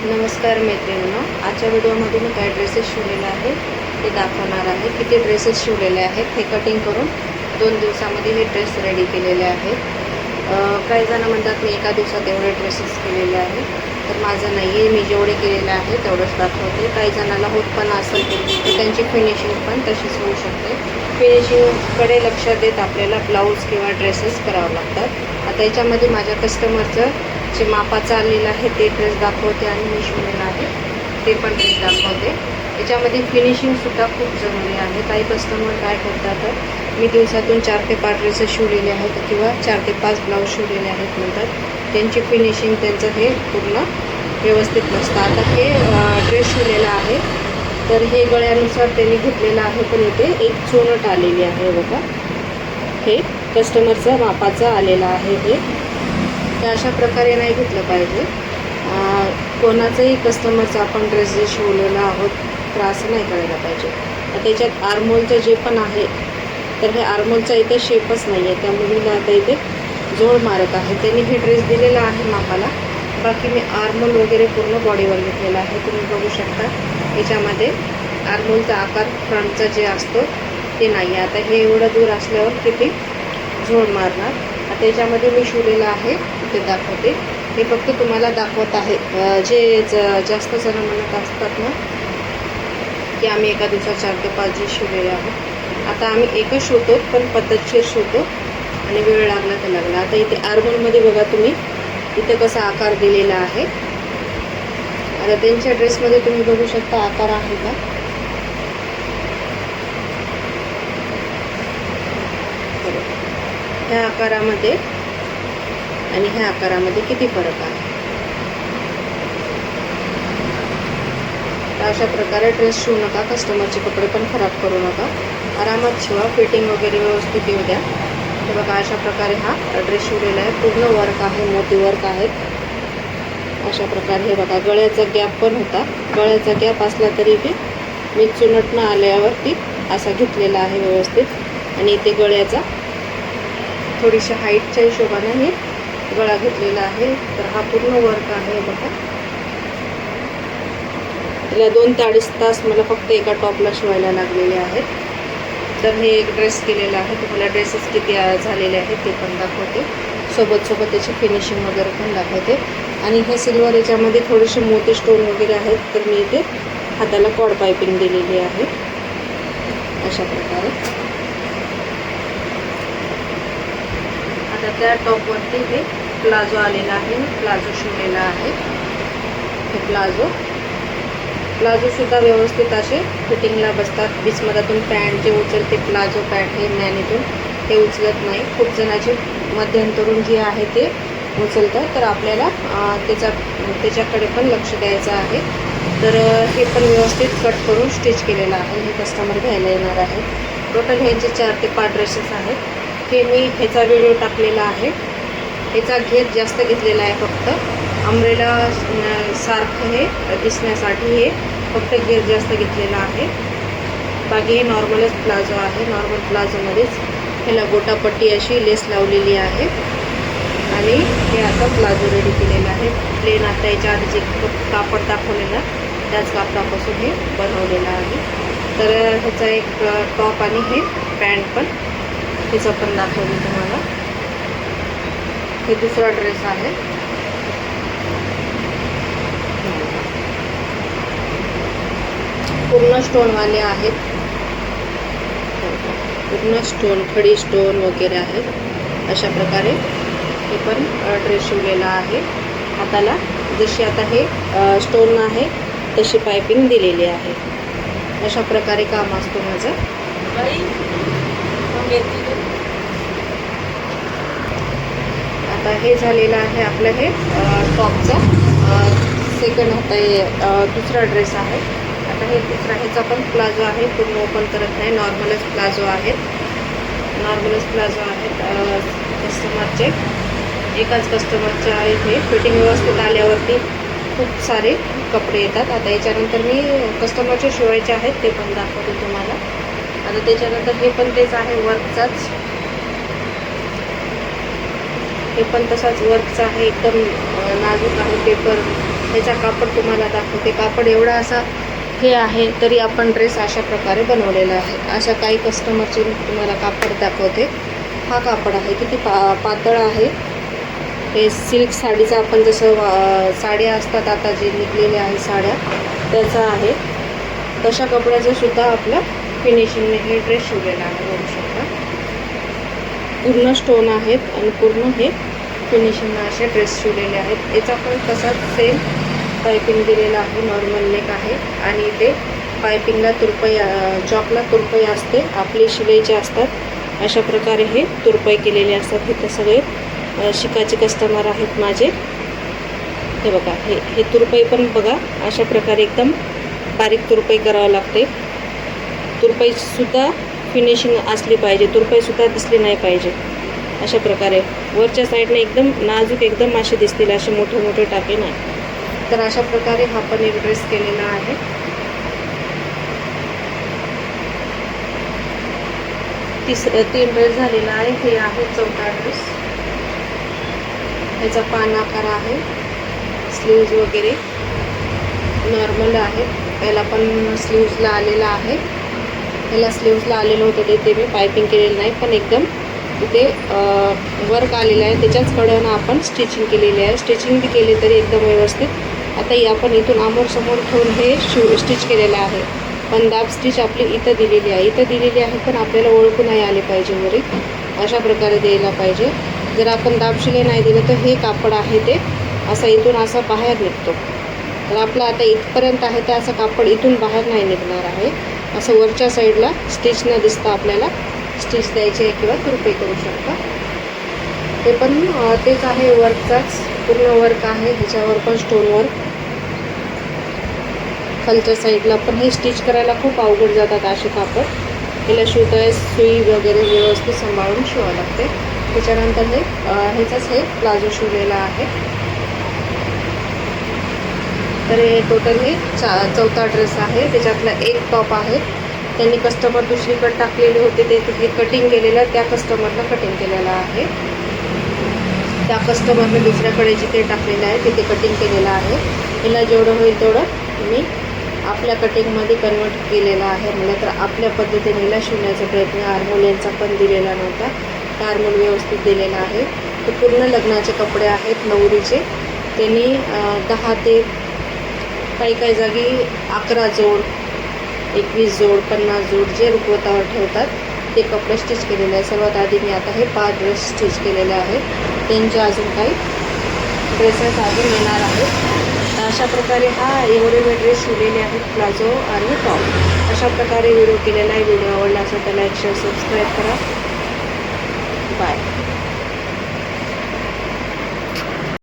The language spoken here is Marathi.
नमस्कार मैत्रिणींनो, आजच्या व्हिडिओमध्ये मी काय ड्रेसेस शिवलेले आहेत ते दाखवणार आहे. किती ड्रेसेस शिवलेले आहेत हे कटिंग करून 2 दिवसामध्ये हे ड्रेस रेडी केलेले आहेत. काही जण म्हणतात मी एका दिवसात एवढे ड्रेसेस केलेले आहेत, तर माझं नाही आहे. मी जेवढे केलेले आहे तेवढंच दाखवते. काही जणांना होत पण असेल तर त्यांची फिनिशिंग पण तशीच होऊ शकते. फिनिशिंगकडे लक्ष देत आपल्याला ब्लाऊज किंवा ड्रेसेस करावं लागतात. आता याच्यामध्ये माझ्या कस्टमरचं जे मापाचं आलेलं आहे ते ड्रेस दाखवते आणि मी शिवलेलं आहे ते पण ड्रेस दाखवते. याच्यामध्ये फिनिशिंगसुद्धा खूप जरुरी आहे. काही कस्टमर काय करतात, तर मी दिवसातून 4 ते 5 ड्रेसेस शिवलेले आहेत किंवा 4 ते 5 ब्लाऊज शिवलेले आहेत म्हणतात. त्यांची फिनिशिंग त्यांचं हे पूर्ण व्यवस्थित नसतं. आता हे ड्रेस शिवलेला आहे, तर हे गळ्यानुसार त्यांनी घेतलेलं आहे, पण इथे एक चोनट आलेली आहे बघा. हे कस्टमरचं मापाचं आलेलं आहे. हे अशा प्रकारे नाही घेतलं पाहिजे. कोणाचंही कस्टमरचं आपण ड्रेस जे शिवलेला आहोत तर असं नाही करायला पाहिजे. तर त्याच्यात आर्मोलचं जे पण आहे, तर हे आर्मोलचा इथे शेपच नाही आहे. त्या मुलीला आता इथे जोड मारत आहे. त्यांनी हे ड्रेस दिलेला आहे मापाला. बाकी मी आर्मोल वगैरे पूर्ण बॉडीवर घेतलेला आहे. तुम्ही बघू शकता याच्यामध्ये आर्मोलचा आकार फ्रंटचा जे असतो ते नाही आहे. आता हे एवढं दूर असल्यावर किती जोड मारणार. आता याच्यामध्ये मी शिवलेलं आहे ते दाखवते. हे फक्त तुम्हाला दाखवत आहे. जे जास्त जण म्हणत असतात ना की आम्ही एका दिवसात 4 ते 5 ड्रेस शिवलेले आहोत. आता आम्ही एकच शिवतो, पण पद्धतशीर शिवतो आणि वेळ लागला तर लागला. आता इथे आर्मोलमध्ये बघा तुम्ही इथे कसा आकार दिलेला आहे. आता त्यांच्या ड्रेसमध्ये तुम्ही बघू शकता आकार आहे का. ह्या आकारामध्ये आणि ह्या आकारामध्ये किती फरक आहे. तर अशा प्रकारे ड्रेस शिवू नका. कस्टमरचे कपडे पण खराब करू नका. आरामात शिवा. फिटिंग वगैरे व्यवस्थित येऊ द्या. हे बघा अशा प्रकारे हा ड्रेस शिवलेला आहे. पूर्ण वर्क आहे, मोती वर्क आहेत. अशा प्रकारे हे बघा गळ्याचा गॅप पण होता. गळ्याचा गॅप असला तरी मी चुनट न आल्यावरती असा घेतलेला आहे व्यवस्थित. आणि इथे गळ्याचा थोडीशी हाईटच्या हिशोबाने हे गळा घेतलेला आहे. तर हा पूर्ण वर्क आहे बघा. त्याला 2 ते 2.5 तास मला फक्त एका टॉपला शिवायला लागलेले आहेत. तर हे एक ड्रेस केलेला आहे. तुम्हाला ड्रेसेस किती झालेले आहेत ते पण दाखवते. सोबत त्याची फिनिशिंग वगैरे पण दाखवते. आणि हे सिल्वर याच्यामध्ये थोडेसे मोती स्टोन वगैरे आहेत, तर मी इथे हाताला कॉड पायपिंग दिलेली आहे अशा प्रकारे. आता त्या टॉपवरती हे प्लाझो आलेला आहे. प्लाझो शिवलेला आहे. हे प्लाझोसुद्धा व्यवस्थित असे फिटिंगला बसतात. बीचमधातून पॅन्ट जे उचलते प्लाझो पॅन्ट हे मॅनीतून हे उचलत नाही. खूप जणांचे मध्यंतरून जे आहे ते उचलतं, तर आपल्याला त्याच्याकडे पण लक्ष द्यायचं आहे. तर हे पण व्यवस्थित कट करून स्टिच केलेलं आहे. हे कस्टमर घ्यायला येणार आहे. टोटल ह्यांचे 4 ते 5 ड्रेसेस आहेत. हे मी ह्याचा व्हिडिओ टाकलेला आहे. ह्याचा घेर जास्त घेतलेला आहे. फक्त अम्ब्रेला सारखं हे दिसण्यासाठी हे फक्त घेर जास्त घेतलेला आहे. बाकी हे नॉर्मलच प्लाझो आहे. नॉर्मल प्लाझोमध्येच ह्याला गोटापट्टी अशी लेस लावलेली आहे. आणि हे आता प्लाझो रेडी केलेलं आहे. प्लेन आता याच्या आधी जे कापड दाखवलेला त्याच कापडापासून हे बनवलेलं आहे. तर ह्याचा एक टॉप आणि हे पॅन्ट पण ह्याचं पण दाखवलं तुम्हाला. हे दुसरा ड्रेस आहे. पूर्ण स्टोनवाले आहेत. पूर्ण स्टोन, खडी स्टोन वगैरे आहेत. अशा प्रकारे हे पण ड्रेस शिवलेला आहे. हाताला जशी आता हे स्टोन आहे तशी पायपिंग दिलेली आहे. अशा प्रकारे काम असतं माझं. आता हे झालेलं आहे आपलं हे टॉपचा सेकंड. आता दुसरा ड्रेस आहे. आता हे दुसरा ह्याचा पण प्लाझो आहे. पूर्ण ओपन करत नाही. नॉर्मलच प्लाझो आहेत. कस्टमरचे एकाच कस्टमरच्या इथे फिटिंग व्यवस्थित आल्यावरती खूप सारे कपडे येतात. आता याच्यानंतर मी कस्टमरचे शिवायचे आहेत ते पण दाखवते तुम्हाला. आता त्याच्यानंतर हे पण तेच आहे वर्कचाच. हे पण तसाच वर्कचा आहे. एकदम नाजूक आहे. पेपर ह्याचा कापड तुम्हाला दाखवते. कापड एवढा असा हे आहे तरी आपण ड्रेस अशा प्रकारे बनवलेला आहे. अशा काही कस्टमरचे तुम्हाला कापड दाखवते. हा कापड आहे किती पातळ आहे. हे सिल्क साडीचा आपण जसं साड्या असतात आता जे निघलेल्या आहे साड्या त्याचा आहे, तशा कपड्याचं सुद्धा आपल्या फिनिशिंगने हे ड्रेस शिवलेला आहे. बघू शकता पूर्ण स्टोन आहेत आणि पूर्ण हे फिनिशिंगने असे ड्रेस शिवलेले आहेत. याचा पण तसाच सेम पायपिंग दिलेला आहे. नॉर्मल नेक आहे आणि इथे पायपिंगला तुरपई जॉकला तुरपई असते, आपले शिलाईचे असतात. अशा प्रकारे हे तुरपई केलेले असतात. इथे सगळे शिकाचे कस्टमर आहेत माझे. हे बघा हे तुरपई पण बघा अशा प्रकारे एकदम बारीक तुरपई करावं लागते. तुरपईसुद्धा फिनिशिंग असली पाहिजे, तुरपईसुद्धा दिसली नाही पाहिजे. अशा प्रकारे वरच्या साईडने एकदम नाजूक एकदम असे दिसतील, असे मोठे मोठे टाके नाही. तर अशा प्रकारे हा पण एक ड्रेस केलेला आहे. तीन ड्रेस झालेला आहे. हे आहे चौथा ड्रेस. ह्याचा पान आकार आहे, स्लीव्ज वगैरे नॉर्मल आहे. याला पण स्लीव्जला आलेला आहे. याला स्लीव्जला आलेलं होतं ते मी पायपिंग केलेलं नाही, पण एकदम इथे वर्क आलेलं आहे. त्याच्याच कडेनं आपण स्टिचिंग केलेली आहे. स्टिचिंग बी केली तरी एकदम व्यवस्थित. आता ही आपण इथून आमोरसमोर ठेवून हे स्टिच केलेलं आहे. पण दाब स्टिच आपली इथं दिलेली आहे, पण आपल्याला ओळखू नाही आले पाहिजे वरी. अशा प्रकारे द्यायला पाहिजे. जर आपण दाब शिलाई नाही दिलं तर हे कापड आहे ते असं इथून असं बाहेर निघतो. तर आपलं आता इथपर्यंत आहे तर असं कापड इथून बाहेर नाही निघणार आहे. असं वरच्या साईडला स्टिच न दिसतं आपल्याला स्टिच द्यायचे किंवा तुरपई करू शकता. ते पण तेच आहे, वर्कचाच पूर्ण वर्क आहे. ह्याच्यावर पण स्टोन वर्क. खालच्या साईडला पण हे स्टिच करायला खूप अवघड जातात असे कापड. याला शिवताना सुई वगैरे व्यवस्थित सांभाळून शिवावं लागते. त्याच्यानंतर ह्याचाच हे प्लाझो शिवलेला आहे. तर हे टोटल हे चौथा ड्रेस आहे. त्याच्यातला एक टॉप आहे, त्यांनी कस्टमर दुसरीकडे टाकलेले होते ते हे कटिंग केलेलं, त्या कस्टमरला कटिंग केलेलं आहे. त्या कस्टमरने दुसऱ्याकडे जिथे टाकलेलं आहे तिथे कटिंग केलेलं आहे. याला जेवढं होईल तेवढं मी आपल्या कटिंगमध्ये कन्वर्ट केलेलं आहे. मला तर आपल्या पद्धतीने याला शिवण्याचा प्रयत्न. आर्मोल यांचा पण दिलेला नव्हता, आर्मोल व्यवस्थित दिलेला आहे. ते पूर्ण लग्नाचे कपडे आहेत नवरीचे. त्यांनी 10 ते काही जागी 11 जोड, 21 जोड, 50 जोड जे रुखवतावर ठेवतात ते कपडे स्टिच केलेले आहे. सर्वात आधी मी आता हे 5 ड्रेस स्टिच केलेले आहेत. त्यांचे अजून काही ड्रेसेस अजून येणार आहेत. अशा प्रकारे एवढे मी ड्रेस शिवलेले आहेत, प्लाझो आणि टॉप. अशा प्रकारे व्हिडिओ केलेला आहे. व्हिडिओ आवडला असेल तर लाईक, शेअर, सबस्क्राईब करा. बाय.